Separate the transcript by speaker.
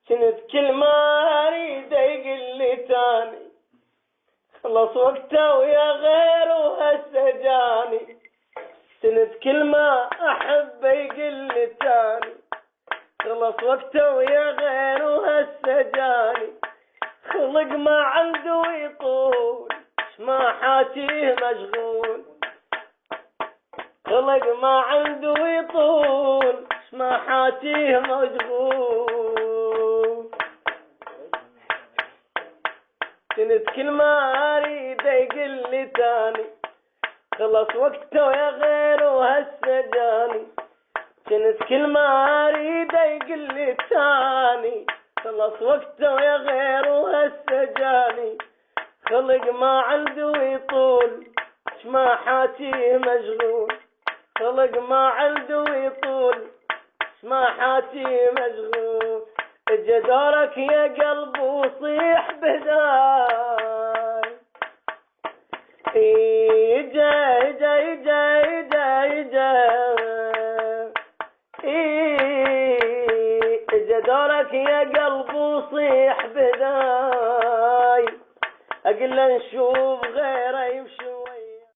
Speaker 1: كنت كل ما اريد يقول لي تاني خلص وقته ويا غيره هسه جاني. كنت كل ما احب يقول لي تاني خلص وقته ويا غيره هسه جاني. خلق ما عنده يطول ما حاجيه مشغول. خلق ما عنده يطول ما حاجيه مشغول. كنت كل ما اريد يقول لي تاني خلص وقته يا غيره هسه جاني. كنت كل ما اريد يقول لي تاني خلص وقته يا غيره هسه جاني. خلق ما عنده يطول ما حاجيه مشغول. خلق ما عنده يطول ما حاجيه مشغول. اجا دورك يا قلب وصيح بداي. اجا اجا اجا اجا اجا اجا دورك يا قلب وصيح بداي. اقل نشوف غيره يمشون